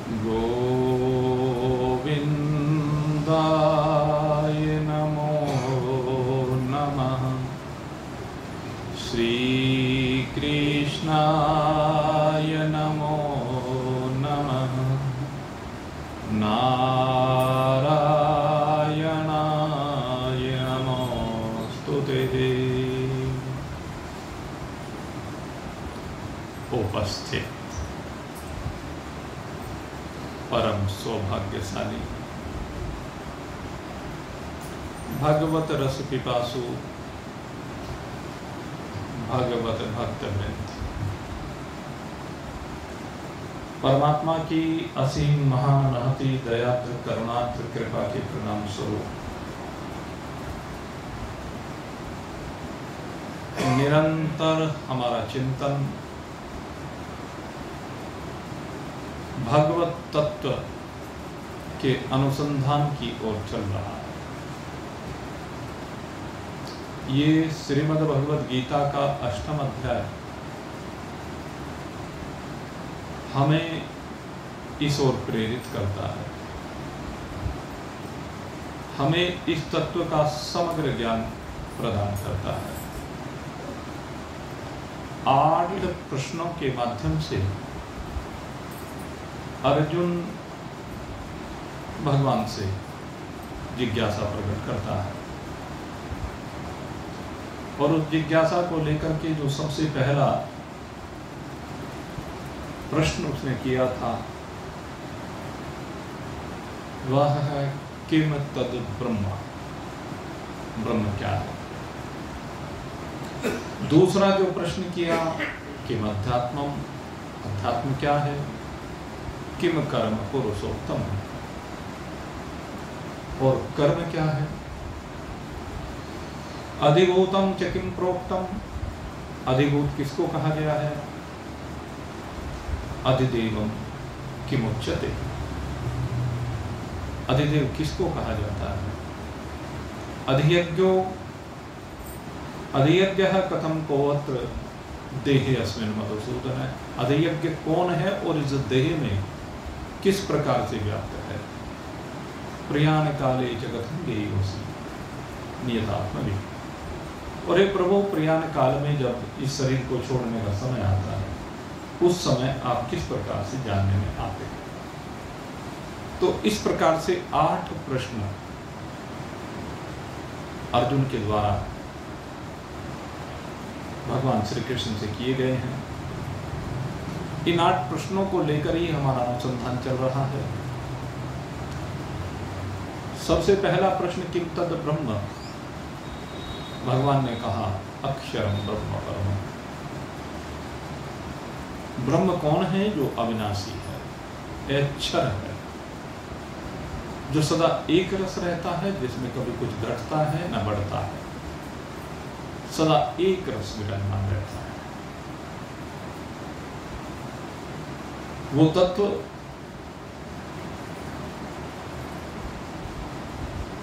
गोविन्दाय नमो नमः। श्रीकृष्णाय नमो नमः। नारायणाय नमोस्तुते। उपस्थित परम सौभाग्यशाली भागवत रस पिपासु भागवत भक्तवृंद, परमात्मा की असीम महामहती दयाद्र करुणाद्र कृपा के प्रणाम स्वरूप निरंतर हमारा चिंतन भागवत तत्व के अनुसंधान की ओर चल रहा है। ये श्रीमद् भगवद गीता का 8वां अध्याय हमें इस ओर प्रेरित करता है, हमें इस तत्व का समग्र ज्ञान प्रदान करता है। 8 प्रश्नों के माध्यम से अर्जुन भगवान से जिज्ञासा प्रकट करता है और उस जिज्ञासा को लेकर के जो सबसे पहला प्रश्न उसने किया था वह है किम तद ब्रह्म, ब्रह्म क्या है। दूसरा जो प्रश्न किया किम अध्यात्मम, अध्यात्म क्या है। किम कर्म पुरुषोत्तम, और कर्म क्या है। अधिभूतम च किम प्रोक्तम, अधिभूत किसको कहा गया है। अधिदेवम किम उच्यते, अधिदेव किसको कहा जाता है। अधियज्ञः कथम कोऽत्र देहे अस्मिन् मधुसूदन, अधियज्ञ कौन है और इस देह में किस प्रकार से व्याप्त है। प्रयाण काले जगतंगेयोसि नियतात्मनि, और हे प्रभु प्रयाण काल में जब इस शरीर को छोड़ने का समय आता है उस समय आप किस प्रकार से जानने में आते हैं। तो इस प्रकार से 8 प्रश्न अर्जुन के द्वारा भगवान श्री कृष्ण से किए गए हैं। इन 8 प्रश्नों को लेकर ही हमारा अनुसंधान चल रहा है। सबसे पहला प्रश्न किम तद ब्रह्म, भगवान ने कहा अक्षरम ब्रह्म परम, ब्रह्म कौन है। जो अविनाशी है, अक्षर है, जो सदा एक रस रहता है, जिसमें कभी कुछ घटता है न बढ़ता है, सदा एक रस विराजमान रहता है। वो तत्व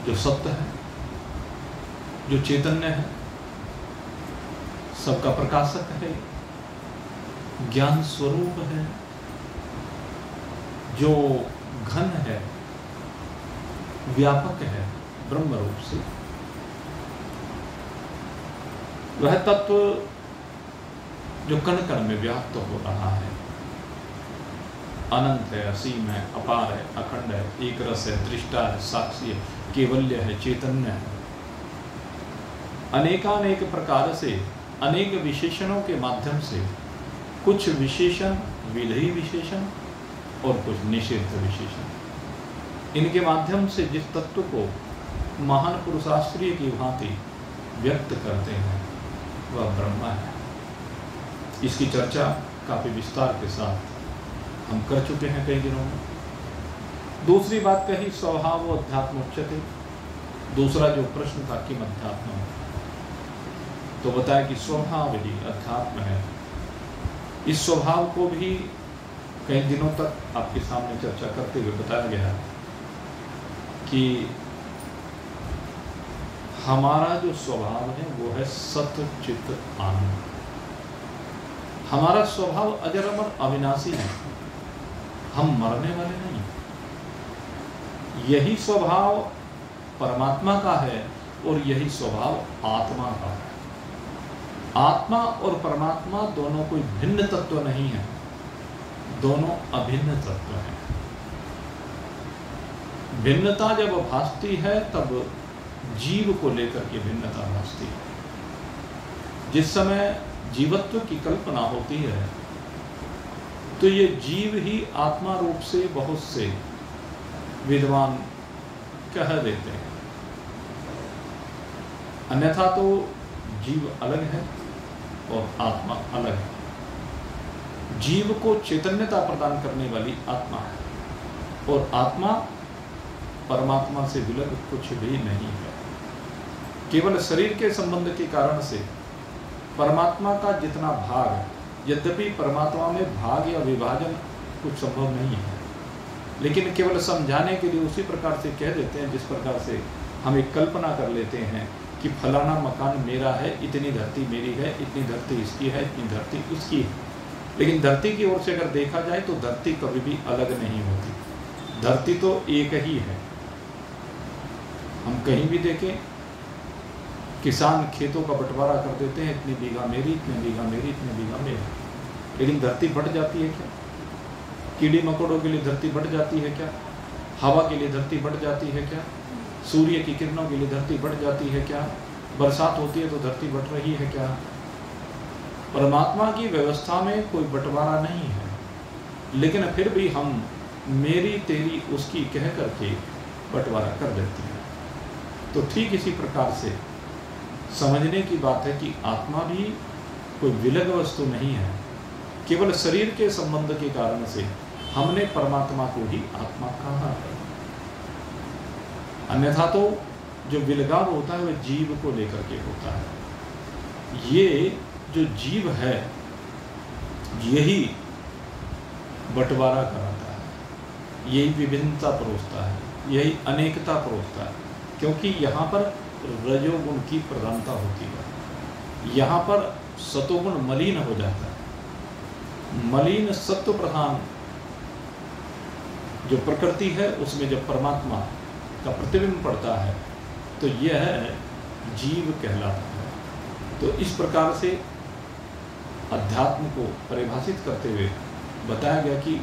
जो सत्य है, जो चैतन्य है, सबका प्रकाशक है, ज्ञान स्वरूप है, जो घन है, व्यापक है ब्रह्म रूप से, वह तत्व जो कण कण में व्याप्त हो रहा है, अनंत है, असीम है, अपार है, अखंड है, एक रस है, दृष्टा है, साक्षी है, केवल्य है, चैतन्य है। अनेकानेक प्रकार से अनेक विशेषणों के माध्यम से कुछ विशेषण विधेय विशेषण और कुछ निषिद्ध विशेषण, इनके माध्यम से जिस तत्व को महान पुरुषाश्रय की भांति व्यक्त करते हैं वह ब्रह्म है। इसकी चर्चा काफी विस्तार के साथ हम कर चुके हैं कई दिनों में। दूसरी बात कही स्वभाव अध्यात्म उच्यते, दूसरा जो प्रश्न था किम अध्यात्म, तो बताया कि स्वभाव ही अध्यात्म है। इस स्वभाव को भी कई दिनों तक आपके सामने चर्चा करते हुए बताया गया कि हमारा जो स्वभाव है वो है सत्य चित्त आनंद। हमारा स्वभाव अजर अमर अविनाशी है। हम मरने वाले नहीं। यही स्वभाव परमात्मा का है और यही स्वभाव आत्मा का है। आत्मा और परमात्मा दोनों कोई भिन्न तत्व नहीं है, दोनों अभिन्न तत्व हैं। भिन्नता जब भासती है तब जीव को लेकर के भिन्नता भासती है। जिस समय जीवत्व की कल्पना होती है तो ये जीव ही आत्मा रूप से बहुत से विद्वान कह देते हैं, अन्यथा तो जीव अलग है और आत्मा अलग है। जीव को चैतन्यता प्रदान करने वाली आत्मा है और आत्मा परमात्मा से विलग कुछ भी नहीं है। केवल शरीर के संबंध के कारण से परमात्मा का जितना भाग, यद्यपि परमात्मा में भाग या विभाजन कुछ संभव नहीं है, लेकिन केवल समझाने के लिए उसी प्रकार से कह देते हैं जिस प्रकार से हम एक कल्पना कर लेते हैं कि फलाना मकान मेरा है, इतनी धरती मेरी है, इतनी धरती इसकी है, इतनी धरती उसकी है। लेकिन धरती की ओर से अगर देखा जाए तो धरती कभी भी अलग नहीं होती, धरती तो एक ही है। हम कहीं भी देखें, किसान खेतों का बंटवारा कर देते हैं, इतनी बीघा मेरी, इतने बीघा मेरी, इतने बीघा मेरी, लेकिन धरती बढ़ जाती है क्या? कीड़ी मकोड़ों के लिए धरती बढ़ जाती है क्या? हवा के लिए धरती बढ़ जाती है क्या? सूर्य की किरणों के लिए धरती बढ़ जाती है क्या? बरसात होती है तो धरती बढ़ रही है क्या? परमात्मा की व्यवस्था में कोई बंटवारा नहीं है, लेकिन फिर भी हम मेरी तेरी उसकी कह करके बंटवारा कर देते हैं। तो ठीक इसी प्रकार से समझने की बात है कि आत्मा भी कोई विलग वस्तु नहीं है। केवल शरीर के संबंध के कारण से हमने परमात्मा को ही आत्मा कहा है, अन्यथा तो जो विलगाव होता है वह जीव को लेकर के होता है। ये जो जीव है यही बंटवारा कराता है, यही विभिन्नता परोसता है, यही अनेकता परोसता है, क्योंकि यहाँ पर रजोगुण की प्रधानता होती है, यहाँ पर सतोगुण मलिन हो जाता है। मलिन सत्व प्रधान जो प्रकृति है उसमें जब परमात्मा का प्रतिबिंब पड़ता है तो यह जीव कहलाता है। तो इस प्रकार से अध्यात्म को परिभाषित करते हुए बताया गया कि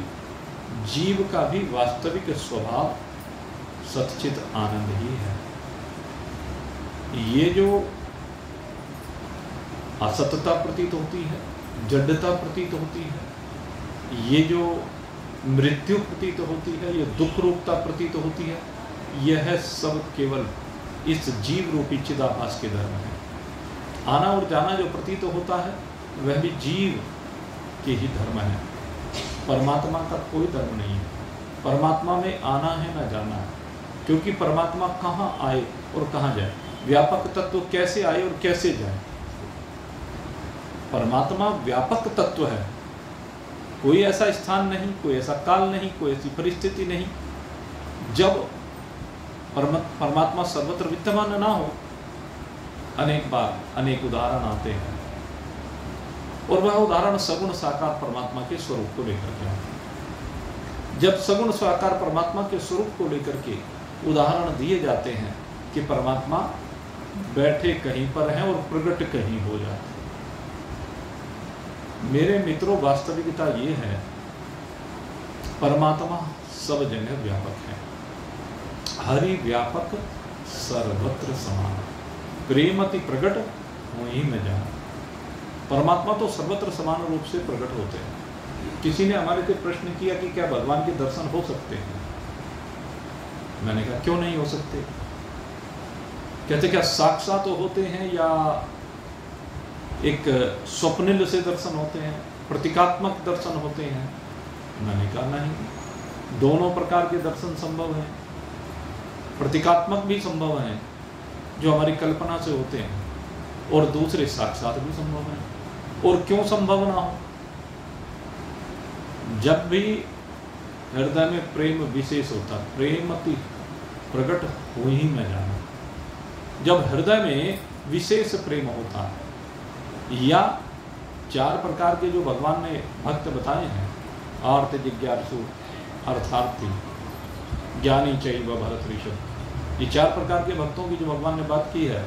जीव का भी वास्तविक स्वभाव सच्चित आनंद ही है। ये जो असतता प्रतीत होती है, जडता प्रतीत होती है, ये जो मृत्यु प्रतीत होती है, ये दुख रूपता प्रतीत होती है, यह सब केवल इस जीव रूपी चिदाभास के धर्म है। आना और जाना जो प्रतीत होता है वह भी जीव के ही धर्म है, परमात्मा का कोई धर्म नहीं है। परमात्मा में आना है ना जाना है, क्योंकि परमात्मा कहाँ आए और कहाँ जाए, व्यापक तत्व कैसे आए और कैसे जाए। परमात्मा व्यापक तत्व है, कोई ऐसा स्थान नहीं, कोई ऐसा काल नहीं, कोई ऐसी परिस्थिति नहीं जब परमात्मा सर्वत्र विद्यमान ना हो। अनेक बार अनेक उदाहरण आते हैं और वह उदाहरण सगुण साकार परमात्मा के स्वरूप को लेकर के आते हैं। जब सगुण साकार परमात्मा के स्वरूप को लेकर के उदाहरण दिए जाते हैं कि परमात्मा बैठे कहीं पर हैं और प्रकट कहीं हो जाते हैं। मेरे मित्रों, वास्तविकता ये है परमात्मा सब जगह व्यापक है, हरि व्यापक सर्वत्र समान, प्रेमति प्रकट वहीं में जाना। परमात्मा तो सर्वत्र समान रूप से प्रकट होते हैं। किसी ने हमारे से प्रश्न किया कि क्या भगवान के दर्शन हो सकते हैं? मैंने कहा क्यों नहीं हो सकते। कहते क्या साक्षात तो होते हैं या एक स्वप्निल से दर्शन होते हैं, प्रतीकात्मक दर्शन होते हैं? मैंने कहा नहीं, दोनों प्रकार के दर्शन संभव हैं। प्रतीकात्मक भी संभव हैं जो हमारी कल्पना से होते हैं, और दूसरे साक्षात भी संभव हैं। और क्यों संभव ना हो? जब भी हृदय में प्रेम विशेष होता, प्रेमति प्रकट हो ही में जाना। जब हृदय में विशेष प्रेम होता है, या चार प्रकार के जो भगवान ने भक्त बताए हैं, आर्त, जिज्ञासु, अर्थार्थी, ज्ञानी चैव भरत ऋषभ। ये 4 प्रकार के भक्तों की जो भगवान ने बात की है,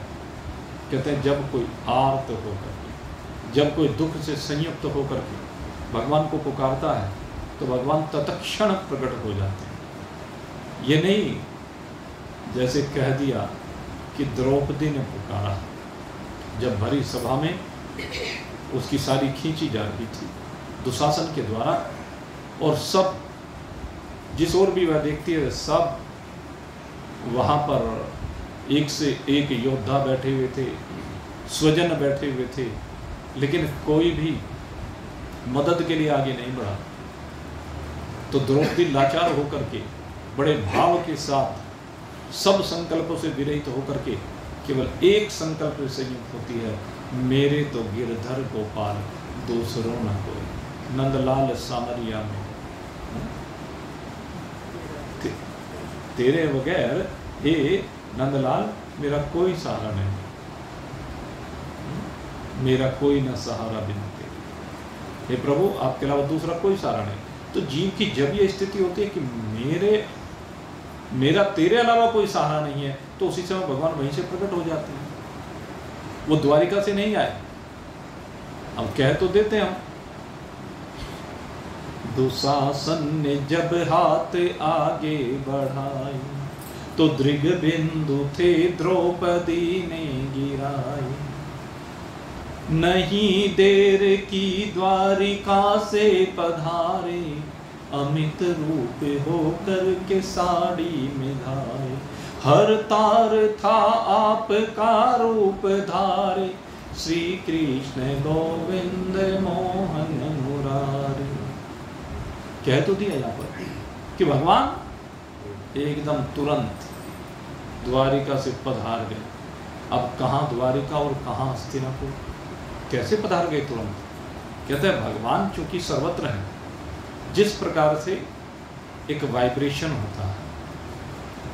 कहते हैं जब कोई आर्त होकर के, जब कोई दुख से संयुक्त होकर के भगवान को पुकारता है तो भगवान तत्क्षण प्रकट हो जाते हैं। ये नहीं जैसे कह दिया कि द्रौपदी ने पुकारा, जब भरी सभा में उसकी सारी खींची जा रही थी दुशासन के द्वारा, और सब जिस ओर भी वह देखती है सब वहाँ पर एक से एक योद्धा बैठे हुए थे, स्वजन बैठे हुए थे, लेकिन कोई भी मदद के लिए आगे नहीं बढ़ा। तो द्रौपदी लाचार होकर के बड़े भाव के साथ सब संकल्पों से विरहित होकर के केवल एक संकल्प से युक्त होती है, मेरे तो गिरधर गोपाल दूसरों न कोई, नंदलाल सामरिया में तेरे बगैर हे नंदलाल मेरा कोई सहारा नहीं, मेरा कोई न सहारा बिन तेरे, हे प्रभु आपके अलावा दूसरा कोई सहारा नहीं। तो जीव की जब ये स्थिति होती है कि मेरा तेरे अलावा कोई सहारा नहीं है, तो उसी समय भगवान वहीं से प्रकट हो जाते हैं। वो द्वारिका से नहीं आए, अब कह तो देते हम, दुशासन ने जब हाथ आगे बढ़ाए तो दृग बिंदु थे द्रौपदी ने गिराए, नहीं देर की द्वारिका से पधारे, अमित रूप होकर के साड़ी में धारे, हर तार था आपका रूप धारे, श्री कृष्ण गोविंद मोहन मुरारे। कह तो दिया यहाँ पर कि भगवान एकदम तुरंत द्वारिका से पधार गए। अब कहाँ द्वारिका और कहाँ हस्तिनापुर, कैसे पधार गए तुरंत? कहते हैं भगवान चूंकि सर्वत्र है, जिस प्रकार से एक वाइब्रेशन होता है,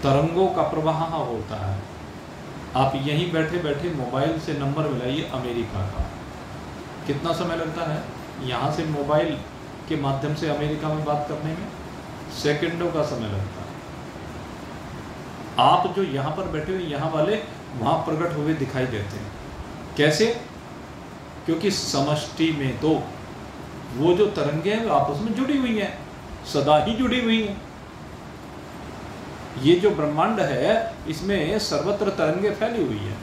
तरंगों का प्रवाह होता है, आप यहीं बैठे बैठे मोबाइल से नंबर मिलाइए अमेरिका का, कितना समय लगता है यहाँ से मोबाइल के माध्यम से अमेरिका में बात करने में? सेकंडों का समय लगता है। आप जो यहाँ पर बैठे हुए यहाँ वाले वहाँ प्रकट हुए दिखाई देते हैं। कैसे? क्योंकि समष्टि में तो वो जो तरंगे हैं वो आपस में जुड़ी हुई हैं, सदा ही जुड़ी हुई हैं। ये जो ब्रह्मांड है इसमें सर्वत्र तरंगे फैली हुई है।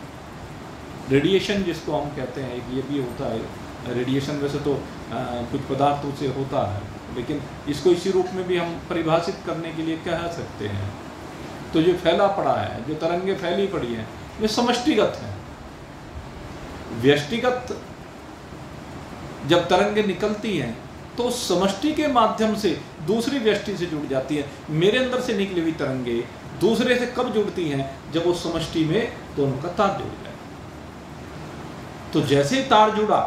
रेडिएशन जिसको हम कहते हैं, ये भी होता है रेडिएशन। वैसे तो कुछ पदार्थों से होता है, लेकिन इसको इसी रूप में भी हम परिभाषित करने के लिए कह सकते हैं। तो जो फैला पड़ा है, जो तरंगे फैली पड़ी हैं, ये समष्टिगत है। व्यष्टिगत जब तरंगे निकलती हैं तो समष्टि के माध्यम से दूसरी व्यष्टि से जुड़ जाती है। मेरे अंदर से निकली हुई तरंगे दूसरे से कब जुड़ती हैं? जब वो समष्टि में दोनों का तार जुड़ जाए। तो जैसे ही तार जुड़ा,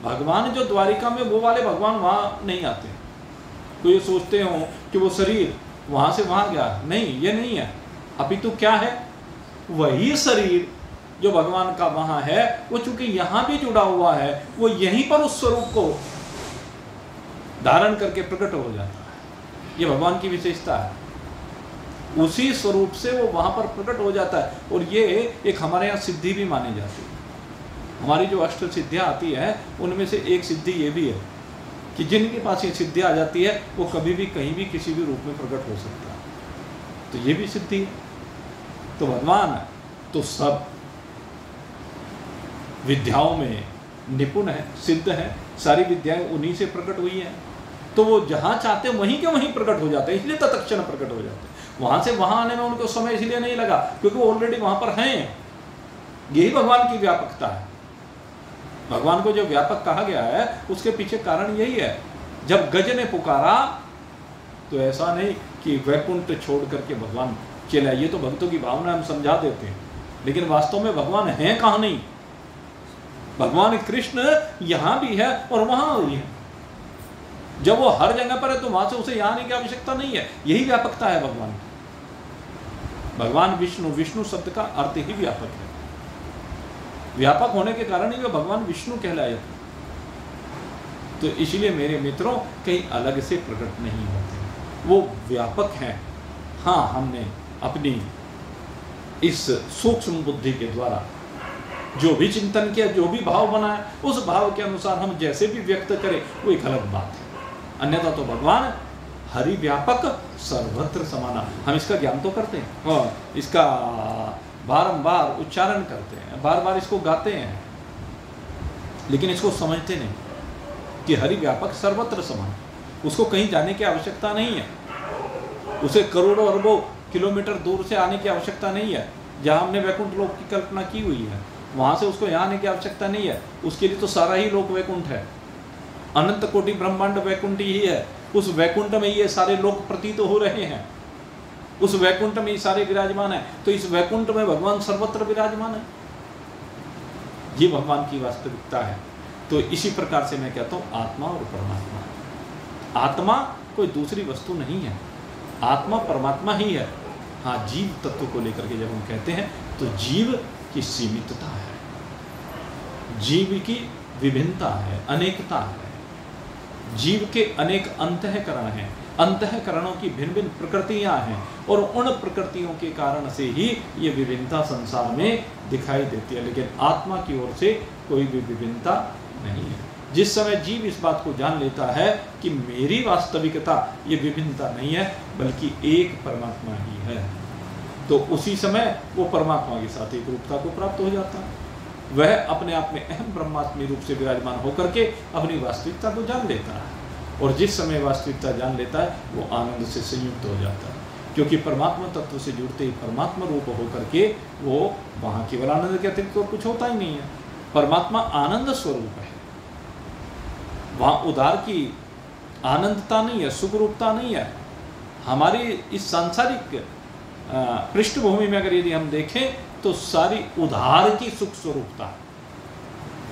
भगवान जो द्वारिका में वो वाले भगवान वहां नहीं आते। तो ये सोचते हो कि वो शरीर वहां से वहां गया, नहीं, ये नहीं है। अपितु क्या है? वही शरीर जो भगवान का वहां है, वो चूंकि यहां भी जुड़ा हुआ है, वो यहीं पर उस स्वरूप को धारण करके प्रकट हो जाता है। ये भगवान की विशेषता है। उसी स्वरूप से वो वहां पर प्रकट हो जाता है। और ये एक हमारे यहाँ सिद्धि भी मानी जाती है। हमारी जो अष्ट सिद्धियाँ आती है उनमें से एक सिद्धि ये भी है कि जिनके पास ये सिद्धि आ जाती है वो कभी भी कहीं भी किसी भी रूप में प्रकट हो सकता है। तो ये भी सिद्धि है। तो भगवान तो सब विद्याओं में निपुण है, सिद्ध है, सारी विद्याएं उन्हीं से प्रकट हुई हैं। तो वो जहाँ चाहते हैं वहीं के वहीं प्रकट हो जाते हैं, इसलिए तत्क्षण प्रकट हो जाते हैं। वहाँ से वहाँ आने में उनको समय इसलिए नहीं लगा क्योंकि वो ऑलरेडी वहाँ पर हैं। यही भगवान की व्यापकता है। भगवान को जो व्यापक कहा गया है उसके पीछे कारण यही है। जब गज ने पुकारा तो ऐसा नहीं कि वैकुंठ छोड़ करके भगवान चले। ये तो भक्तों की भावना हम समझा देते हैं, लेकिन वास्तव में भगवान हैं कहाँ? नहीं, भगवान कृष्ण यहाँ भी है और वहाँ भी है। जब वो हर जगह पर है तो वहां से उसे यहाँ आने की आवश्यकता नहीं है। यही व्यापकता है भगवान की। भगवान विष्णु, विष्णु शब्द का अर्थ ही व्यापक है। व्यापक होने के कारण ही वे भगवान विष्णु कहलाए। तो इसलिए मेरे मित्रों कहीं अलग से प्रकट नहीं होते। वो व्यापक हैं। हाँ, हमने अपनी इस सूक्ष्म बुद्धि के द्वारा जो भी चिंतन किया, जो भी भाव बनाया, उस भाव के अनुसार हम जैसे भी व्यक्त करें वो एक अलग बात है। अन्यथा तो भगवान हरि व्यापक सर्वत्र समाना, हम इसका ज्ञान तो करते हैं और इसका बारंबार उच्चारण करते हैं, बार बार इसको गाते हैं, लेकिन इसको समझते नहीं कि हरि व्यापक सर्वत्र समान। उसको कहीं जाने की आवश्यकता नहीं है, उसे करोड़ों अरबों किलोमीटर दूर से आने की आवश्यकता नहीं है। जहाँ हमने वैकुंठ लोक की कल्पना की हुई है, वहाँ से उसको यहाँ आने की आवश्यकता नहीं है। उसके लिए तो सारा ही लोक वैकुंठ है, अनंत कोटि ब्रह्मांड वैकुंठ ही है। उस वैकुंठ में ये सारे लोक प्रतीत हो रहे हैं, उस वैकुंठ में ये सारे विराजमान है। तो इस वैकुंठ में भगवान सर्वत्र विराजमान है, ये भगवान की वास्तविकता है। तो इसी प्रकार से मैं कहता हूँ आत्मा और परमात्मा, आत्मा कोई दूसरी वस्तु नहीं है, आत्मा परमात्मा ही है। हाँ, जीव तत्व को लेकर के जब हम कहते हैं तो जीव की सीमितता है, जीव की विभिन्नता है, अनेकता है। जीव के अनेक अंतःकरण हैं, अंतःकरणों की भिन्न भिन्न प्रकृतियां हैं, और उन प्रकृतियों के कारण से ही ये विभिन्नता संसार में दिखाई देती है। लेकिन आत्मा की ओर से कोई भी विभिन्नता नहीं है। जिस समय जीव इस बात को जान लेता है कि मेरी वास्तविकता ये विभिन्नता नहीं है बल्कि एक परमात्मा ही है, तो उसी समय वो परमात्मा के साथ एक रूपता को प्राप्त हो जाता है। वह अपने आप में अहम ब्रह्मात्मी रूप से विराजमान होकर के अपनी वास्तविकता को जान लेता है, और जिस समय वास्तविकता जान लेता है वो आनंद से संयुक्त हो जाता है, क्योंकि परमात्मा तत्व से जुड़ते ही परमात्मा रूप होकर के वो वहाँ केवल आनंद के अतिरिक्त और कुछ होता ही नहीं है। परमात्मा आनंद स्वरूप है, वहाँ उदार की आनंदता नहीं है, सुखरूपता नहीं है। हमारी इस सांसारिक पृष्ठभूमि में अगर यदि हम देखें तो सारी उधार की सुख स्वरूपता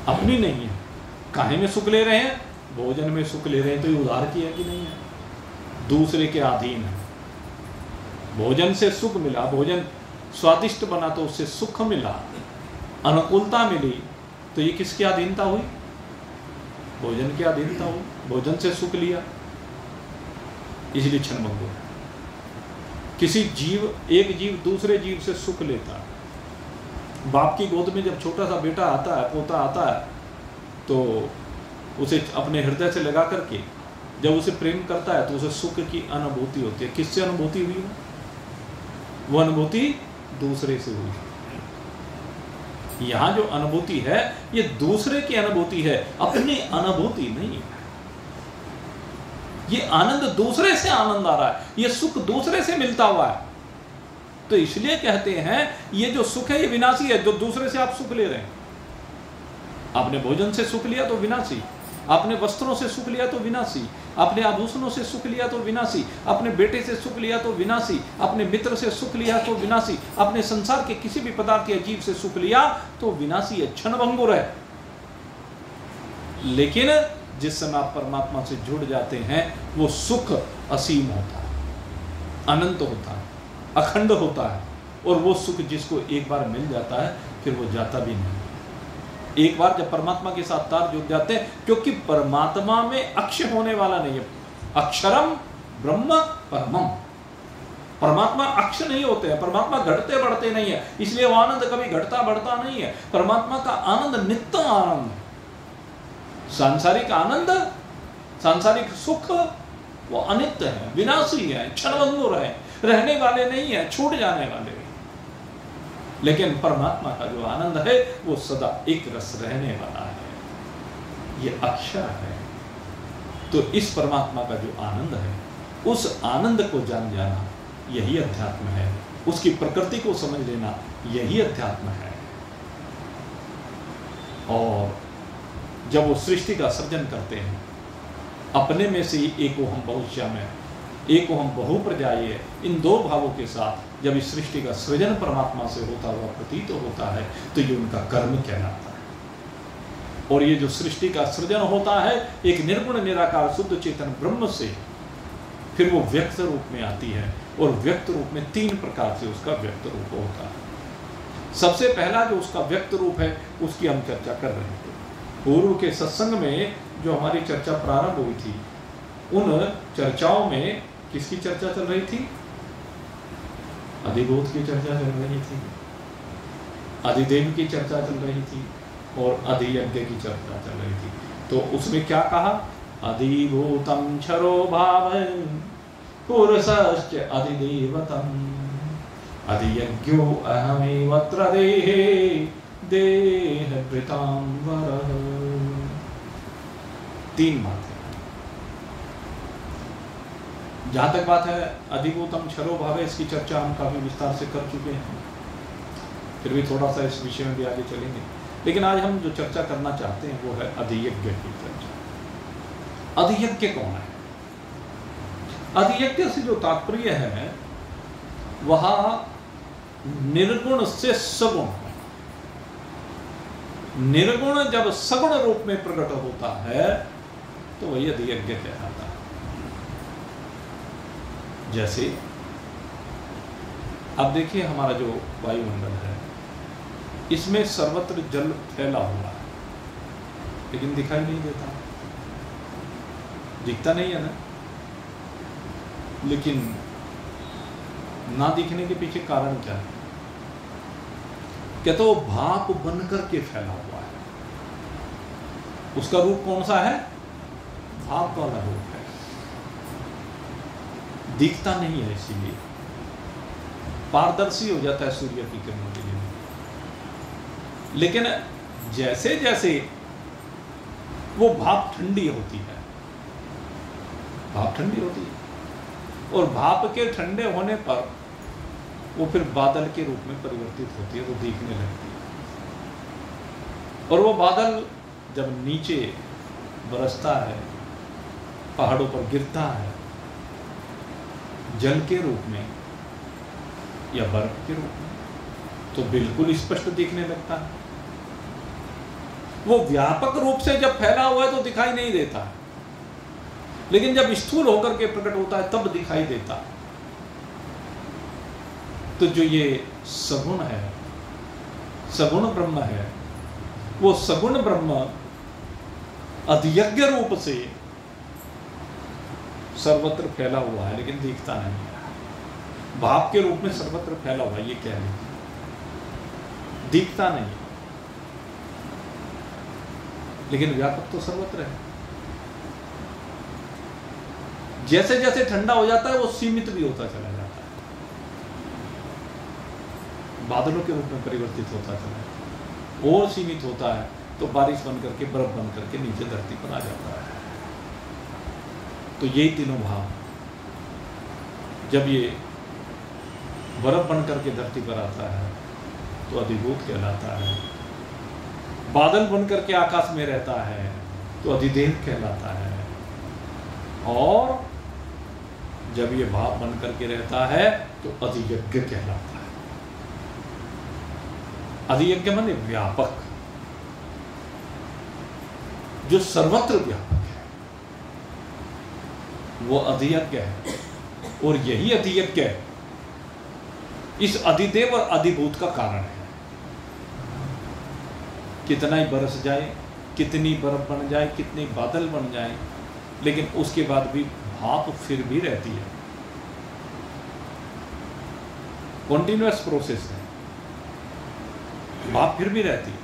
अपनी नहीं है। काहे में सुख ले रहे हैं? भोजन में सुख ले रहे हैं, तो ये उधार की है कि नहीं है? दूसरे के अधीन है। भोजन से सुख मिला, भोजन स्वादिष्ट बना तो उससे सुख मिला, अनुकूलता मिली, तो ये किसकी अधीनता हुई? भोजन की अधीनता हुई। भोजन से सुख लिया, इसलिए क्षणभंगुर है। किसी जीव, एक जीव दूसरे जीव से सुख लेता है। बाप की गोद में जब छोटा सा बेटा आता है, पोता आता है, तो उसे अपने हृदय से लगा करके जब उसे प्रेम करता है तो उसे सुख की अनुभूति होती है। किससे अनुभूति हुई? वो अनुभूति दूसरे से हुई। यहाँ जो अनुभूति है ये दूसरे की अनुभूति है, अपनी अनुभूति नहीं है। ये आनंद दूसरे से आनंद आ रहा है, ये सुख दूसरे से मिलता हुआ है। तो इसलिए कहते हैं ये जो सुख है ये विनाशी है, जो दूसरे से आप सुख ले रहे हैं। आपने भोजन से सुख लिया तो विनाशी, आपने वस्त्रों से सुख लिया तो विनाशी, आपने आभूषणों से सुख लिया तो विनाशी, अपने बेटे से सुख लिया तो विनाशी, अपने मित्र से सुख लिया तो विनाशी, अपने संसार के किसी भी पदार्थ या जीव से सुख लिया तो विनाशी है, क्षणभंगुर है। लेकिन जिस समय आप परमात्मा से जुड़ जाते हैं वो सुख असीम होता है, अनंत होता है, अखंड होता है, और वो सुख जिसको एक बार मिल जाता है फिर वो जाता भी नहीं। एक बार जब परमात्मा के साथ तार जुड़ जाते हैं, क्योंकि परमात्मा में अक्षय होने वाला नहीं है। अक्षरम ब्रह्म परमम, परमात्मा अक्ष नहीं होते हैं, परमात्मा घटते बढ़ते नहीं है, इसलिए वो आनंद कभी घटता बढ़ता नहीं है। परमात्मा का आनंद नित्य आनंद है। सांसारिक आनंद, सांसारिक सुख वो अनित्य है, विनाशी है, क्षणभंगुर है, रहने वाले नहीं है, छूट जाने वाले। लेकिन परमात्मा का जो आनंद है वो सदा एक रस रहने वाला है, ये अक्षर है। तो इस परमात्मा का जो आनंद है, उस आनंद को जान जाना यही अध्यात्म है, उसकी प्रकृति को समझ लेना यही अध्यात्म है। और जब वो सृष्टि का सृजन करते हैं, अपने में से ही एको हम बहुश्यामय, एको हम बहुप्रजाय, इन दो भावों के साथ जब इस सृष्टि का सृजन परमात्मा से होता हुआ प्रतीत होता है तो ये उनका कर्म कहलाता है। और ये जो सृष्टि का सृजन होता है एक निर्गुण निराकार शुद्ध चेतन ब्रह्म से, फिर वो व्यक्त रूप में आती है, और व्यक्त रूप में तीन प्रकार से उसका व्यक्त रूप होता है। सबसे पहला जो उसका व्यक्त रूप है उसकी हम चर्चा कर रहे थे। पूर्व के सत्संग में जो हमारी चर्चा प्रारंभ हुई थी, उन चर्चाओं में किसकी चर्चा चल रही थी? अधिभूत की चर्चा चल रही थी, अधिदेव की चर्चा चल रही थी और अधियज्ञ की चर्चा चल रही थी। तो उसमें क्या कहा? अधिभूतम क्षरो भाव पुरुषश्च अधिदेवतम अधियज्ञो अहमेवत्र देहे देहभृतांबरः। 3 बातें। जहां तक बात है अधिभूतम क्षरो भाव, इसकी चर्चा हम काफी विस्तार से कर चुके हैं, फिर भी थोड़ा सा इस विषय में भी आगे चलेंगे। लेकिन आज हम जो चर्चा करना चाहते हैं वो है अधियज्ञ की चर्चा। अधियज्ञ कौन है? अधियज्ञ से जो तात्पर्य है वह निर्गुण से सगुण है। निर्गुण जब सगुण रूप में प्रकट होता है तो वही अधियज्ञ कहलाता है। जैसे अब देखिए, हमारा जो वायुमंडल है इसमें सर्वत्र जल फैला हुआ है, लेकिन दिखाई नहीं देता, दिखता नहीं है ना। लेकिन ना दिखने के पीछे कारण क्या है? क्या तो भाप बनकर के फैला हुआ है। उसका रूप कौन सा है? भाप वाला रूप है, दिखता नहीं है, इसीलिए पारदर्शी हो जाता है सूर्य की किरणों के लिए। लेकिन जैसे जैसे वो भाप ठंडी होती है, भाप ठंडी होती है और भाप के ठंडे होने पर वो फिर बादल के रूप में परिवर्तित होती है, तो दिखने लगती है। और वो बादल जब नीचे बरसता है, पहाड़ों पर गिरता है, जल के रूप में या बर्फ के रूप में, तो बिल्कुल स्पष्ट दिखने लगता है। वो व्यापक रूप से जब फैला हुआ है तो दिखाई नहीं देता है, लेकिन जब स्थूल होकर के प्रकट होता है तब दिखाई देता है। तो जो ये सगुण है, सगुण ब्रह्म है, वो सगुण ब्रह्म अधियज्ञ रूप से सर्वत्र फैला हुआ है, लेकिन दिखता नहीं है। भाप के रूप में सर्वत्र फैला हुआ है, ये कह लीजिए, दिखता नहीं, लेकिन व्यापक तो सर्वत्र है। जैसे जैसे ठंडा हो जाता है वो सीमित भी होता चला जाता है, बादलों के रूप में परिवर्तित होता चला जाता है, और सीमित होता है तो बारिश बन करके, बर्फ बन करके नीचे धरती पर आ जाता है। तो यही तीनों भाव, जब ये बर्फ बन करके धरती पर आता है तो अधिभूत कहलाता है, बादल बन करके आकाश में रहता है तो अधिदेव कहलाता है, और जब ये भाव बन करके रहता है तो अधियज्ञ कहलाता है। अधियज्ञ माने व्यापक, जो सर्वत्र व्यापक है, वो अधियज्ञ है। और यही अधियज्ञ इस अधिदेव और अधिभूत का कारण है। कितना ही बरस जाए, कितनी बर्फ बन जाए, कितने बादल बन जाए, लेकिन उसके बाद भी भाप फिर भी रहती है। कॉन्टिन्यूअस प्रोसेस है, भाप फिर भी रहती है,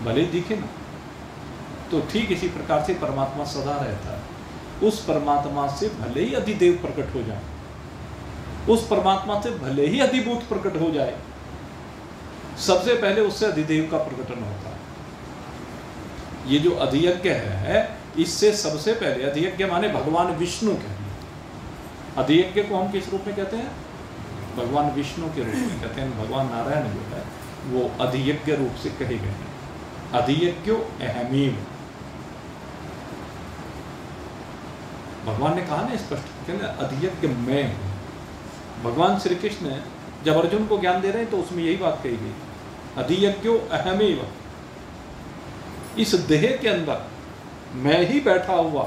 भले दिखे ना। तो ठीक इसी प्रकार से परमात्मा सदा रहता है। उस परमात्मा से भले ही अधिदेव प्रकट हो जाए, उस परमात्मा से भले ही अधिभूत प्रकट हो जाए, सबसे पहले उससे अधिदेव का प्रकटन होता है। ये जो अधियज्ञ है, इससे सबसे पहले, अधियज्ञ माने भगवान विष्णु कहेंगे। अधियज्ञ को हम किस रूप में कहते हैं? भगवान विष्णु के रूप में कहते हैं। भगवान नारायण जो है वो अधियज्ञ रूप से कहे गए हैं। अधियज्ञो अहमीव, भगवान ने कहा ना स्पष्ट, कहते अधियज्ञ मैं हूं। भगवान श्री कृष्ण जब अर्जुन को ज्ञान दे रहे हैं तो उसमें यही बात कही गई, अधियज्ञो अहमेव। इस देह के अंदर मैं ही बैठा हुआ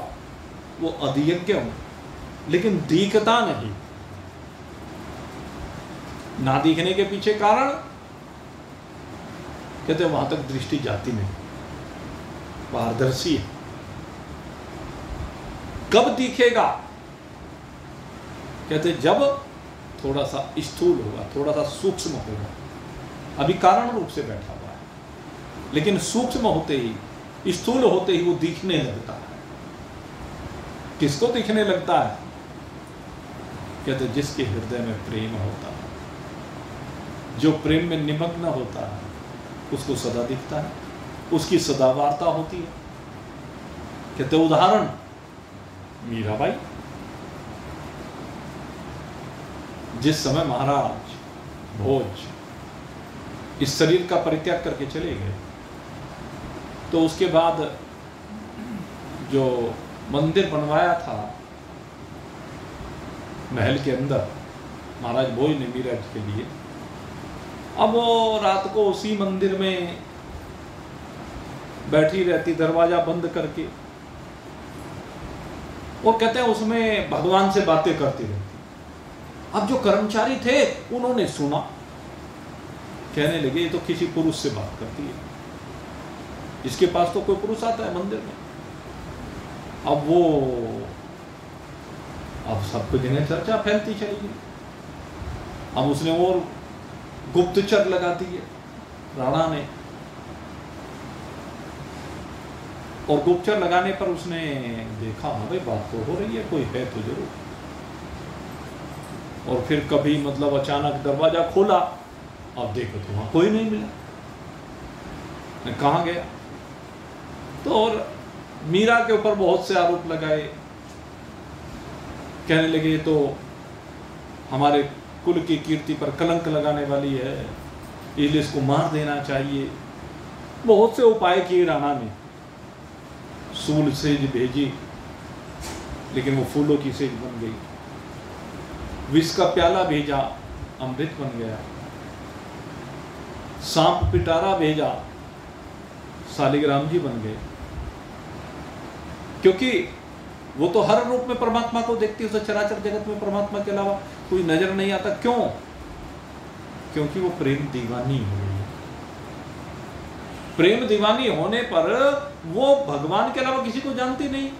वो अधियज्ञ हूं, लेकिन दिखता नहीं। ना दिखने के पीछे कारण कहते वहां तक दृष्टि जाती नहीं, पारदर्शी है। कब दिखेगा? कहते जब थोड़ा सा स्थूल होगा, थोड़ा सा सूक्ष्म होगा। अभी कारण रूप से बैठा हुआ है, लेकिन सूक्ष्म होते ही, स्थूल होते ही वो दिखने लगता है। किसको दिखने लगता है? कहते जिसके हृदय में प्रेम होता है, जो प्रेम में निमग्न होता है, उसको सदा दिखता है, उसकी सदा वार्ता होती है। कहते उदाहरण मीराबाई, जिस समय महाराज भोज इस शरीर का परित्याग करके चले गए, तो उसके बाद जो मंदिर बनवाया था महल के अंदर महाराज भोज ने मीरा जी के लिए, अब वो रात को उसी मंदिर में बैठी रहती, दरवाजा बंद करके, और कहते हैं उसमें भगवान से बातें करती रहती। अब जो कर्मचारी थे उन्होंने सुना, कहने लगे ये तो किसी पुरुष से बात करती है, इसके पास तो कोई पुरुष आता है मंदिर में। अब सबको जगह चर्चा फैलती चली गई। अब उसने और गुप्तचर लगा दिए राणा ने, और गुप्तचर लगाने पर उसने देखा भाई बात तो हो रही है, कोई है तो जरूर। और फिर कभी मतलब अचानक दरवाजा खोला, अब देखो तो वहां कोई नहीं मिला, मैं कहाँ गया? तो और मीरा के ऊपर बहुत से आरोप लगाए, कहने लगे तो हमारे कुल की कीर्ति पर कलंक लगाने वाली है, इसलिए इसको मार देना चाहिए। बहुत से उपाय किए राणा ने, सूल सेज भेजी, लेकिन वो फूलों की सेज बन गई। विष का प्याला भेजा, अमृत बन गया। सांप पिटारा भेजा, शालिग्राम जी बन गए। क्योंकि वो तो हर रूप में परमात्मा को देखती है, उसे चराचर जगत में परमात्मा के अलावा कोई नजर नहीं आता। क्यों? क्योंकि वो प्रेम दीवानी हो गई है। प्रेम दीवानी होने पर वो भगवान के अलावा किसी को जानती नहीं।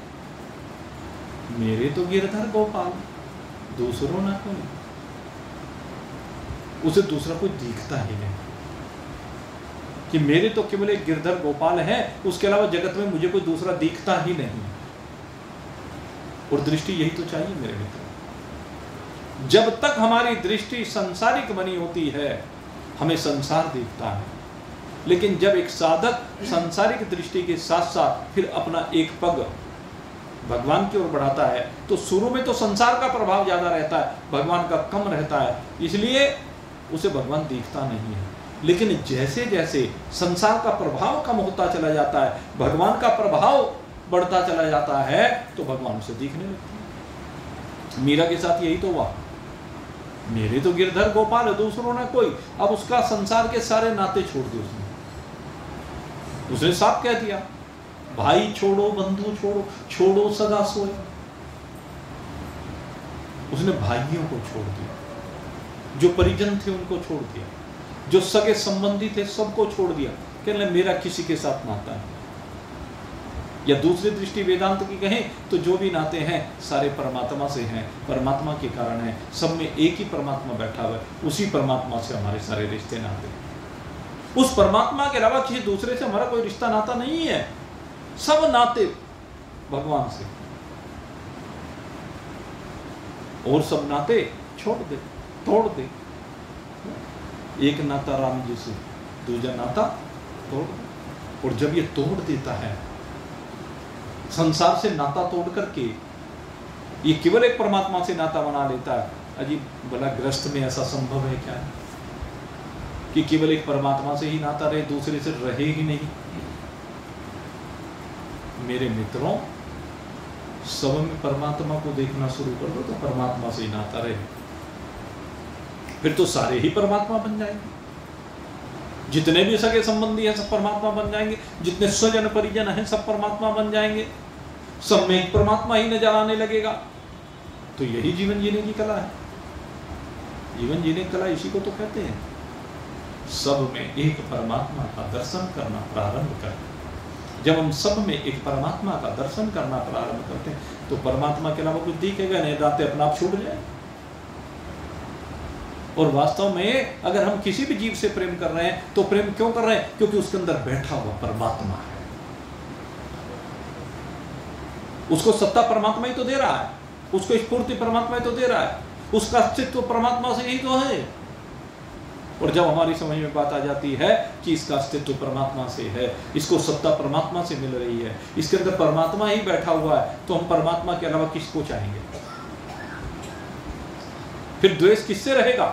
मेरे तो गिरधर गोपाल, दूसरों ना कोई, उसे दूसरा कोई दिखता ही नहीं कि मेरे तो केवल एक गिरधर गोपाल है, उसके अलावा जगत में मुझे कोई दूसरा दिखता ही नहीं। और दृष्टि यही तो चाहिए मेरे मित्र। जब तक हमारी दृष्टि संसारिक बनी होती है, हमें संसार दिखता है, लेकिन जब एक साधक सांसारिक दृष्टि के साथ साथ फिर अपना एक पग भगवान की ओर बढ़ाता है, तो शुरू में तो संसार का प्रभाव ज्यादा रहता है, भगवान का कम रहता है, इसलिए उसे भगवान दिखता नहीं है। लेकिन जैसे जैसे संसार का प्रभाव कम होता चला जाता है, भगवान का प्रभाव बढ़ता चला जाता है, तो भगवान उसे दिखने लगते हैं। मीरा के साथ यही तो हुआ। मेरे तो गिरधर गोपाल है, दूसरों ने कोई। अब उसका संसार के सारे नाते छोड़ दिए उसने साफ कह दिया, भाई छोड़ो, बंधु छोड़ो, छोड़ो सगा सोए। उसने भाइयों को छोड़ दिया, जो परिजन थे उनको छोड़ दिया, जो सगे संबंधी थे सबको छोड़ दिया। कहने मेरा किसी के साथ नाता है। या दूसरी दृष्टि वेदांत की कहें तो जो भी नाते हैं सारे परमात्मा से हैं, परमात्मा के कारण है। सब में एक ही परमात्मा बैठा हुआ है, उसी परमात्मा से हमारे सारे रिश्ते नाते हैं। उस परमात्मा के अलावा किसी दूसरे से हमारा कोई रिश्ता नाता नहीं है। सब नाते भगवान से, और सब नाते छोड़ दे, तोड़ दे। एक नाता राम जी से, दूसरा नाता तोड़ दे। और जब ये तोड़ देता है, संसार से नाता तोड़ करके ये केवल एक परमात्मा से नाता बना लेता है। अजीब भला गृहस्थ में ऐसा संभव है क्या कि केवल एक परमात्मा से ही नाता रहे, दूसरे से रहे ही नहीं? मेरे मित्रों, सब में परमात्मा को देखना शुरू कर दो तो परमात्मा से ही नाता रहे, फिर तो सारे ही परमात्मा बन जाएंगे। जितने भी सगे संबंधी हैं सब परमात्मा बन जाएंगे, जितने स्वजन परिजन हैं सब परमात्मा बन जाएंगे, सब में एक परमात्मा ही नजर आने लगेगा। तो यही जीवन जीने की कला है। जीवन जीने की कला इसी को तो कहते हैं, सब में एक परमात्मा का दर्शन करना प्रारंभ कर। जब हम सब में एक परमात्मा का दर्शन करना प्रारंभ करते हैं तो परमात्मा के अलावा कुछ दिखेगा नहीं, दांते अपना आप छूट जाए। और वास्तव में अगर हम किसी भी जीव से प्रेम कर रहे हैं तो प्रेम क्यों कर रहे हैं? क्योंकि उसके अंदर बैठा हुआ परमात्मा है। उसको सत्ता परमात्मा ही तो दे रहा है, उसको स्फूर्ति परमात्मा ही तो दे रहा है, उसका अस्तित्व परमात्मा से ही तो है। और जब हमारी समझ में बात आ जाती है कि इसका अस्तित्व परमात्मा से है, इसको सत्ता परमात्मा से मिल रही है, इसके अंदर परमात्मा ही बैठा हुआ है, तो हम परमात्मा के अलावा किसको चाहेंगे? फिर द्वेष किससे रहेगा?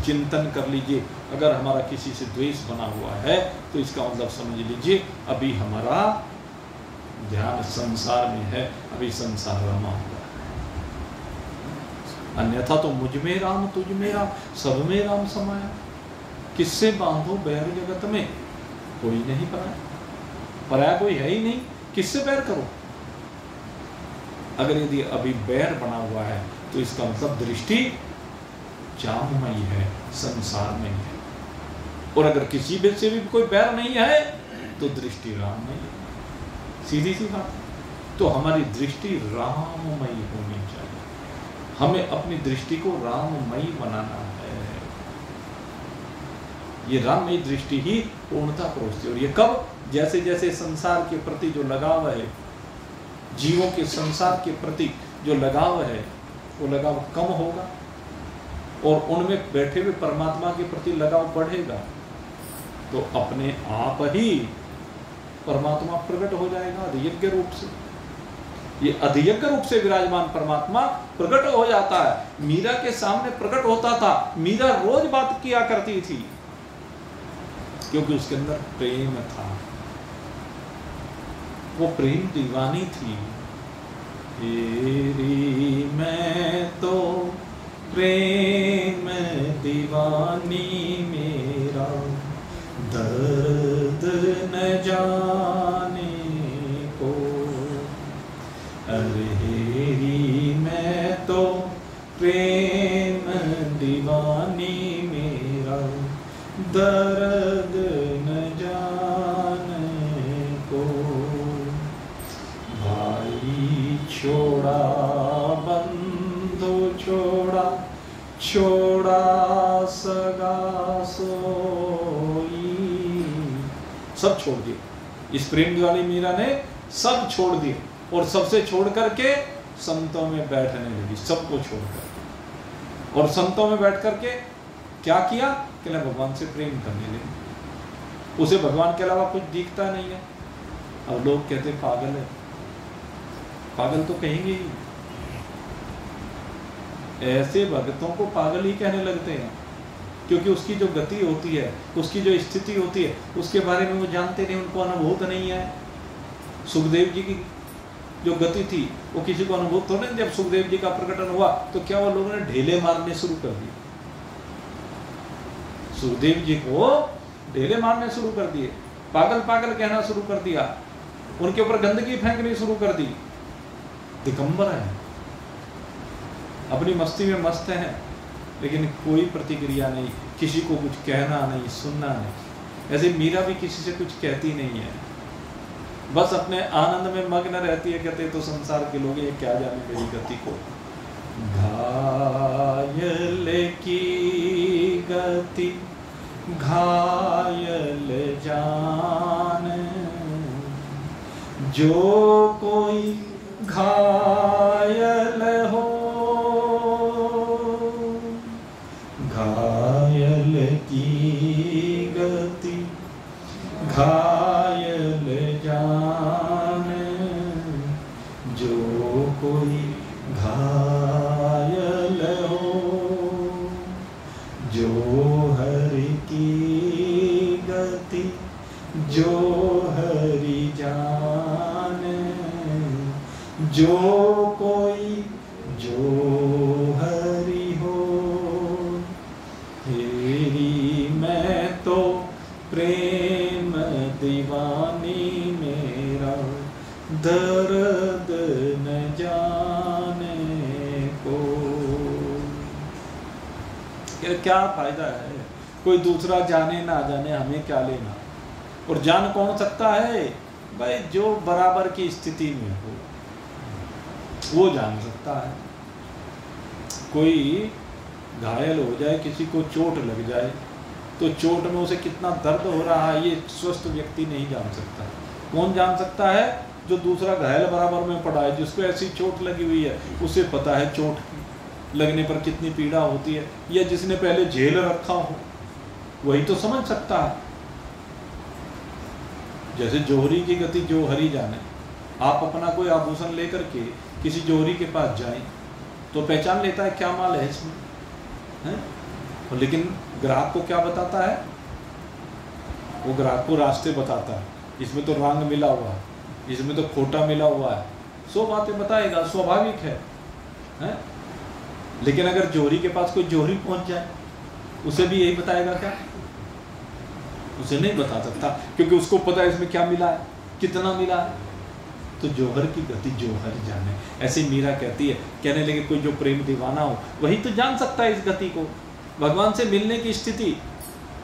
चिंतन कर लीजिए, अगर हमारा किसी से द्वेष बना हुआ है तो इसका मतलब समझ लीजिए अभी हमारा ध्यान संसार में है, अभी संसार रमा हुआ है। अन्यथा तो मुझ में राम तुझ में राम सब में राम समाया। किससे बांधो बैर जगत में? कोई नहीं पराया, पराया कोई है ही नहीं, किससे बैर करो? अगर यदि अभी बैर बना हुआ है तो इसका मतलब दृष्टि जाममयी है, संसार में है। और अगर किसी भी से भी कोई बैर नहीं है तो दृष्टि राममयी है, सीधी सी बात। तो हमारी दृष्टि राममयी होनी चाहिए, हमें अपनी दृष्टि को राममयी बनाना है। ये राममयी दृष्टि ही पूर्णता पहुंचती है। और ये कब? जैसे जैसे संसार के प्रति जो लगाव है, जीवों के संसार के प्रति जो लगाव है, वो लगाव कम होगा और उनमें बैठे हुए परमात्मा के प्रति लगाव बढ़ेगा, तो अपने आप ही परमात्मा प्रकट हो जाएगा अधियज्ञ रूप से। ये अधियज्ञ रूप से विराजमान परमात्मा प्रकट हो जाता है। मीरा के सामने प्रकट होता था, मीरा रोज बात किया करती थी, क्योंकि उसके अंदर प्रेम था, वो प्रेम दीवानी थी। तेरी मैं तो प्रेम दीवानी, मेरा दर्द न जाने को। अरे मैं तो प्रेम दीवानी, मेरा दर्द न जाने को। भाई छोड़ा बंधु छोड़ा, छोड़ा सगा सोई, सब छोड़ दिए। इस प्रेम वाली मीरा ने सब छोड़ दिए और सबसे छोड़ करके संतों में बैठने लगी, सबको छोड़कर। और संतों में बैठ करके क्या किया? कि भगवान से प्रेम करने लगी। उसे भगवान के अलावा कुछ दिखता नहीं है। अब लोग कहते पागल है, पागल तो कहेंगे ही, ऐसे भक्तों को पागल ही कहने लगते हैं, क्योंकि उसकी जो गति होती है, उसकी जो स्थिति होती है, उसके बारे में वो जानते नहीं, उनको अनुभूत नहीं है। सुखदेव जी की जो गति थी वो किसी को अनुभूत हो नहीं। जब सुखदेव जी का प्रकटन हुआ तो क्या वो लोगों ने ढेले मारने शुरू कर दिए, सुखदेव जी को ढेले मारने शुरू कर दिए, पागल पागल कहना शुरू कर दिया, उनके ऊपर गंदगी फेंकनी शुरू कर दी। दिगंबर है, अपनी मस्ती में मस्त हैं, लेकिन कोई प्रतिक्रिया नहीं, किसी को कुछ कहना नहीं, सुनना नहीं। ऐसे मीरा भी किसी से कुछ कहती नहीं है, बस अपने आनंद में मग्न रहती है। कहते तो संसार के लोग ये क्या जाने मेरी गति को। घायल की गति घायल जान, जो कोई घायल हो, घायल की गति घायल जान, जो कोई घायल हो, जो हरि की गति जो हरि जान, जो कोई जो हरि हो। तेरी मैं तो प्रेम दीवानी, मेरा दर्द न जाने को। क्या फायदा है, कोई दूसरा जाने ना जाने, हमें क्या लेना। और जान कौन सकता है? भाई जो बराबर की स्थिति में हो वो जान सकता है। कोई घायल हो जाए, किसी को चोट लग जाए, तो चोट में उसे कितना दर्द हो रहा है ये स्वस्थ व्यक्ति नहीं जान सकता। कौन जान सकता है? जो दूसरा घायल बराबर में पड़ा है, जिसको ऐसी चोट लगी हुई है, उसे पता है चोट लगने पर कितनी पीड़ा होती है, या जिसने पहले झेल रखा हो वही तो समझ सकता है। जैसे जोहरी की गति जो हरि जाने। आप अपना कोई आभूषण लेकर के किसी जोहरी के पास जाएं तो पहचान लेता है क्या माल है इसमें, है? लेकिन ग्राहक को क्या बताता है? वो ग्राहक को रास्ते बताता है, इसमें तो रंग मिला हुआ है, इसमें तो खोटा मिला हुआ है, 100 बातें बताएगा, स्वाभाविक है? लेकिन अगर जोहरी के पास कोई जोहरी पहुंच जाए, उसे भी यही बताएगा क्या? उसे नहीं बता सकता, क्योंकि उसको पता है इसमें क्या मिला है, कितना मिला है। तो जोहर की गति जोहर जाने। ऐसे मीरा कहती है, कहने लगे कोई जो प्रेम दीवाना हो वही तो जान सकता है इस गति को। भगवान से मिलने की स्थिति,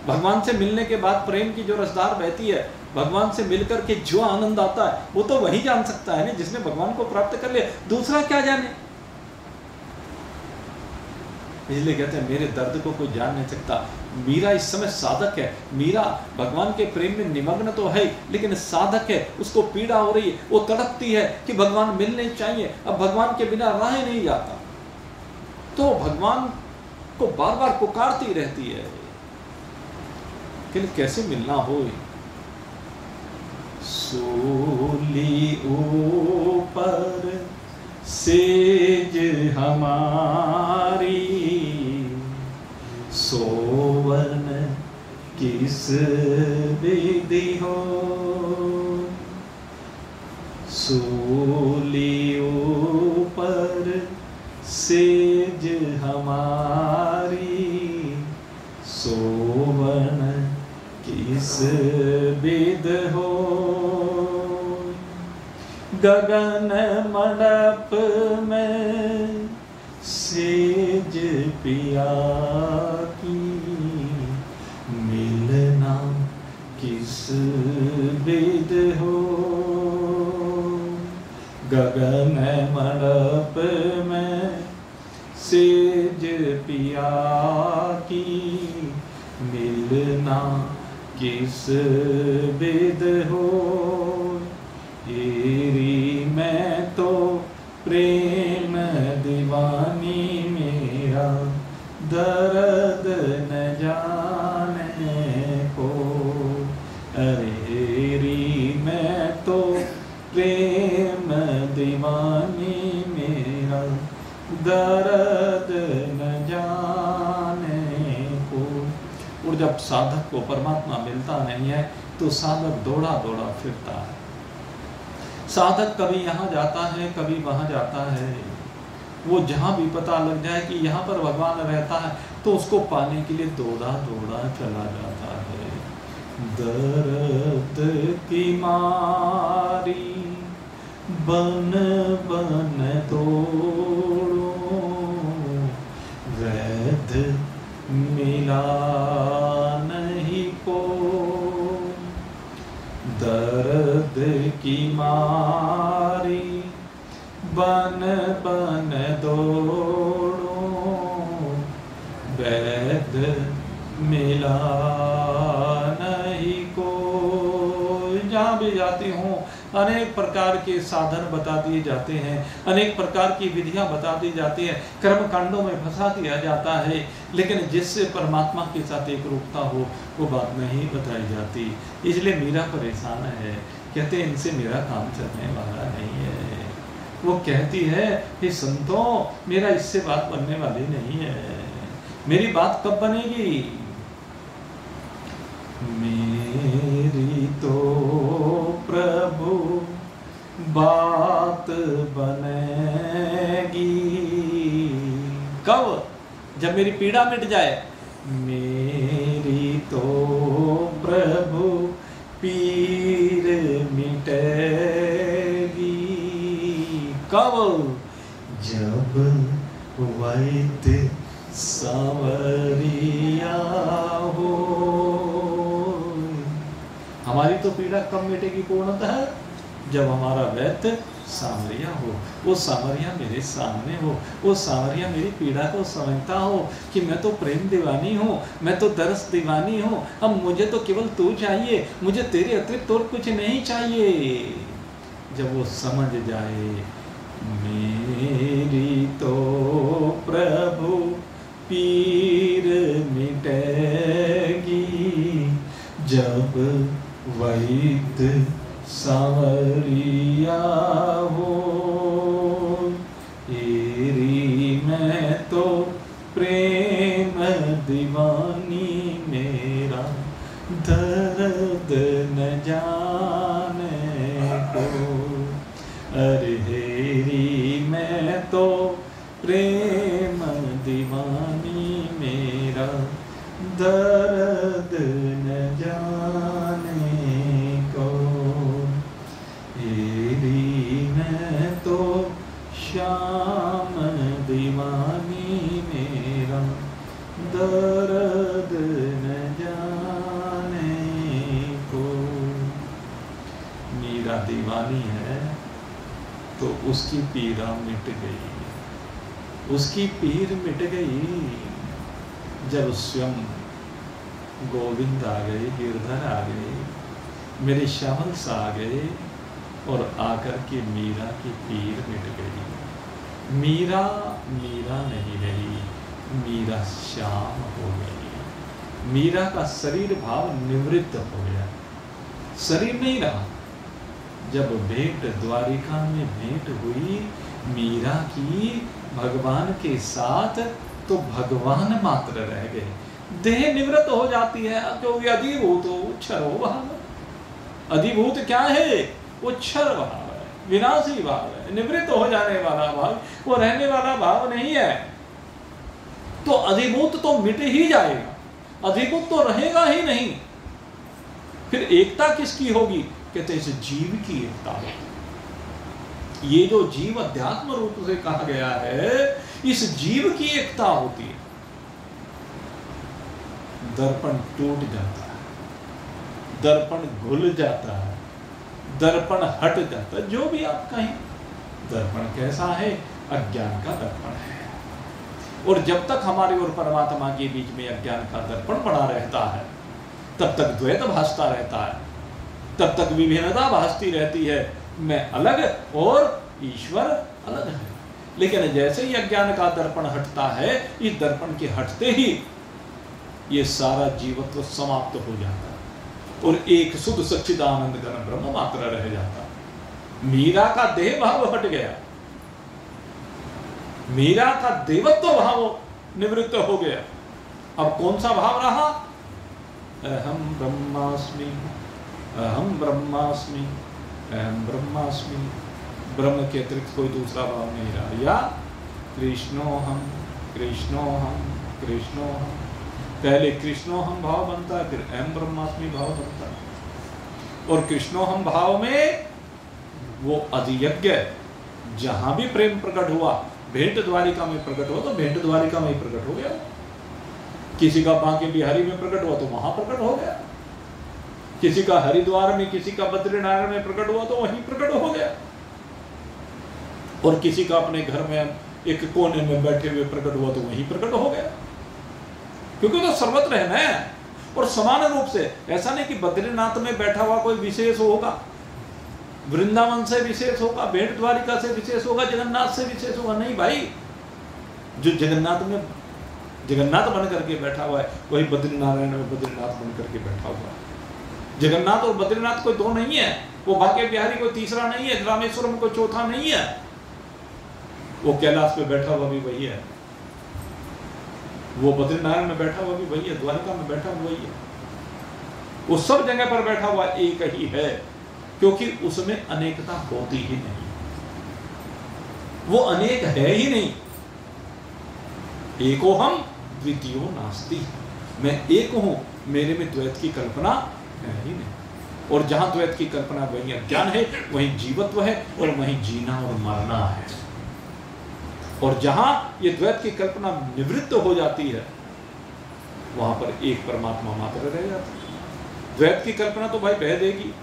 भगवान से मिलने के बाद प्रेम की जो रसधार बहती है, भगवान से मिलकर के जो आनंद आता है वो तो वही जान सकता है ना, जिसने भगवान को प्राप्त कर लिया। दूसरा क्या जाने? इसलिए कहते हैं मेरे दर्द को कोई जान नहीं सकता। मीरा इस समय साधक है। मीरा भगवान के प्रेम में निमग्न तो है, लेकिन साधक है, उसको पीड़ा हो रही है, वो तड़पती है कि भगवान मिलने चाहिए, अब भगवान के बिना रहा ही नहीं जाता, तो भगवान को बार बार पुकारती रहती है कि कैसे मिलना हो। सूली ऊपर सेज हमारी, सोवन किस विधि हो। सूली ऊपर सेज हमारी, सोवन किस विध हो। गगन मंडप में सेज पिया की, मिलना किस विध हो। गगन मंडप में सेज पिया की, मिलना किस विध हो। तेरी मैं तो प्रेम दीवानी, मेरा दर्द न जाने को। अरे री मैं तो प्रेम दीवानी, मेरा दर्द न जाने को। और जब साधक को परमात्मा मिलता नहीं है तो साधक दौड़ा दौड़ा फिरता है। साधक कभी यहाँ जाता है, कभी वहाँ जाता है। वो जहाँ भी पता लग जाए कि यहाँ पर भगवान रहता है तो उसको पाने के लिए दौड़ा दौड़ा चला जाता है। दर्द की मारी बन बन दौड़ो, वैद मिला नहीं को। दर्द की मारी बन बन दौड़ो, वैद मिला नहीं को। जहाँ भी जाती हूँ अनेक प्रकार के साधन बता दिए जाते हैं, अनेक प्रकार की विधियां बता दी जाती हैं, कर्म कांडों में फंसा दिया जाता है, लेकिन जिससे परमात्मा के साथ एक रूपता हो वो बात नहीं बताई जाती। इसलिए मीरा परेशान है, कहते हैं इनसे मेरा काम चलने वाला नहीं है। वो कहती है कि संतों मेरा इससे बात बनने वाली नहीं है, मेरी बात कब बनेगी? मेरी तो प्रभु बात बनेगी कब? जब मेरी पीड़ा मिट जाए। मेरी तो प्रभु पीर मिटेगी कब? जब वैद्य सांवरिया हो। हमारी तो पीड़ा कब मिटेगी पूर्णतः? जब हमारा वैद्य सामरिया हो, वो सामरिया मेरे सामने हो, वो सामरिया मेरी पीड़ा को समझता हो कि मैं तो प्रेम दीवानी हूँ, मैं तो दरस दीवानी हूँ, अब मुझे तो केवल तू चाहिए, मुझे तेरे अतिरिक्त और कुछ नहीं चाहिए। जब वो समझ जाए मेरी तो प्रभु पीर मिटेगी, जब वैद्य सावरिया हो, तेरी मैं तो प्रेम दीवानी, मेरा दर्द न जाने को। अरे हेरी मैं तो प्रेम दीवानी, मेरा दर्द न जाने को। हेरी मैं तो श्याम दीवानी, मेरा दर्द न जाने को। मीरा दीवानी है तो उसकी पीड़ा मिट गई, उसकी पीर मिट गई। जब स्वयं गोविंद आ गए, गिरधर आ गए, मेरे श्यामल सा आ गए और आकर के मीरा की पीर मिट गई। मीरा मीरा नहीं रही, मीरा श्याम हो गई। मीरा का शरीर भाव निवृत्त हो गया, शरीर नहीं रहा। जब भेंट द्वारिका में भेंट हुई मीरा की भगवान के साथ, तो भगवान मात्र रह गए, देह निवृत्त हो जाती है। क्योंकि अधिभूत क्षरो भाव, अधिभूत क्या है? वो क्षर भाव है, विनाशी भाव है, निवृत्त हो जाने वाला भाव, वो रहने वाला भाव नहीं है। तो अधिभूत तो मिट ही जाएगा, अधिभूत तो रहेगा ही नहीं। फिर एकता किसकी होगी? कहते इस जीव की एकता होगी। ये जो जीव अध्यात्म रूप से कहा गया है, इस जीव की एकता होती है। दर्पण टूट जाता है, दर्पण घुल जाता है, दर्पण हट जाता है, जो भी आप कहें। दर्पण कैसा है? अज्ञान का दर्पण है। और जब तक हमारे और परमात्मा के बीच में अज्ञान का दर्पण बना रहता है, तब तक द्वैत भासता रहता है, तब तक विभिन्नता भासती रहती है। मैं अलग और ईश्वर अलग है। लेकिन जैसे ही अज्ञान का दर्पण हटता है, इस दर्पण के हटते ही ये सारा जीवत्व समाप्त हो जाता है और एक शुद्ध सच्चिदानंद घन ब्रह्म मात्र रह जाता। मीरा का देह भाव हट गया, मीरा का देवत्व भाव निवृत्त हो गया। अब कौन सा भाव रहा? अहम ब्रह्मास्मि, अहम ब्रह्मास्मि, अहम ब्रह्मास्मि। ब्रह्म के अतिरिक्त कोई दूसरा भाव नहीं रहा। या कृष्णोहम, कृष्णोहम, कृष्णोहम। पहले कृष्णोहम भाव बनता है, फिर अहम ब्रह्मास्मि भाव बनता है। और कृष्णोहम भाव में वो अधियज्ञ, जहां भी प्रेम प्रकट हुआ, भेंट द्वारिका में प्रकट हुआ तो भेंट द्वारिका में ही प्रकट हो गया। किसी का बांके बिहारी में प्रकट हुआ तो वहां प्रकट हो गया, किसी का हरिद्वार में, किसी का बद्रीनारायण में प्रकट हुआ तो वहीं प्रकट हो गया, और किसी का अपने घर में एक कोने में बैठे हुए प्रकट हुआ तो वहीं प्रकट हो गया। क्योंकि तो सर्वत्र है ना। और समान रूप से, ऐसा नहीं कि बद्रीनाथ में बैठा हुआ कोई विशेष होगा, वृंदावन से विशेष होगा, भेंट द्वारिका से विशेष होगा, जगन्नाथ से विशेष होगा। नहीं भाई, जो जगन्नाथ में जगन्नाथ बन करके बैठा हुआ है, वही बद्रीनारायण में बद्रीनाथ बन करके बैठा हुआ है। जगन्नाथ और बद्रीनाथ कोई दो नहीं है, वो बांके बिहारी कोई तीसरा नहीं है, रामेश्वरम कोई चौथा नहीं है। वो कैलाश पे बैठा हुआ भी वही है, वो बद्रीनारायण में बैठा हुआ भी वही है, द्वारिका में बैठा हुआ वही है। वो सब जगह पर बैठा हुआ एक ही है, क्योंकि उसमें अनेकता होती ही नहीं, वो अनेक है ही नहीं। एको हम द्वितीयो नास्ति, मैं एक हूं, मेरे में द्वैत की कल्पना है ही नहीं। और जहां द्वैत की कल्पना वही अज्ञान है, वहीं जीवत्व है, और वहीं जीना और मरना है। और जहां ये द्वैत की कल्पना निवृत्त हो जाती है, वहां पर एक परमात्मा मात्र रह जाता है। द्वैत की कल्पना तो भाई भय देगी,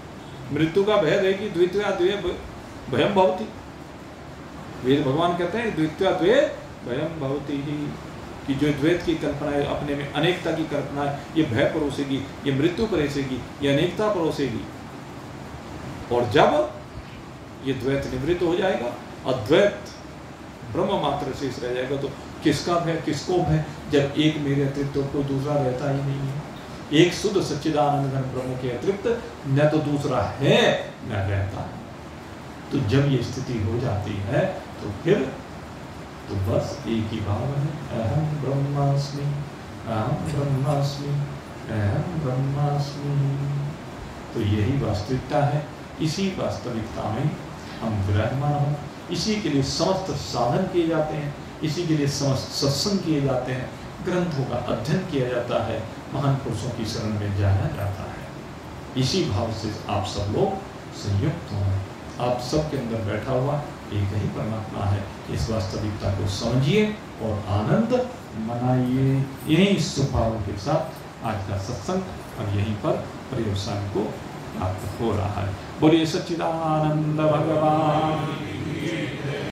मृत्यु का भय देगी। द्वितीया द्वे भयम भवति, वेद भगवान कहते हैं द्वितीया द्वे भयम भवति ही, कि जो द्वैत की कल्पना है, अपने में अनेकता की कल्पना है, ये भय परोसेगी, ये मृत्यु परोसेगी, ये अनेकता परोसेगी। और जब ये द्वैत निवृत्त हो जाएगा, अद्वैत ब्रह्म मात्र शेष रह जाएगा, तो किसका भय, किसको भय, जब एक मेरे अतिरिक्त तो कोई दूसरा रहता ही नहीं है। एक शुद्ध सच्चिदानंद घन ब्रह्म के अतिरिक्त न तो दूसरा है न रहता है। तो जब ये स्थिति हो जाती है तो फिर तो बस एक ही भाव है, अहम ब्रह्मास्मि, अहम ब्रह्मास्मि, अहम ब्रह्मास्मि। तो यही वास्तविकता है। इसी वास्तविकता में हम विराजमान हो, इसी के लिए समस्त साधन किए जाते हैं, इसी के लिए समस्त सत्संग किए जाते हैं, ग्रंथों का अध्ययन किया जाता है, महान पुरुषों की शरण में जाया जाता है। इसी भाव से आप सब लोग संयुक्त हों। आप सबके अंदर बैठा हुआ एक ही परमात्मा है। इस वास्तविकता को समझिए और आनंद मनाइए। यही स्वभाव के साथ आज का सत्संग और यहीं पर पर्यवसान को प्राप्त हो रहा है। बोलिए सच्चिदानंद भगवान।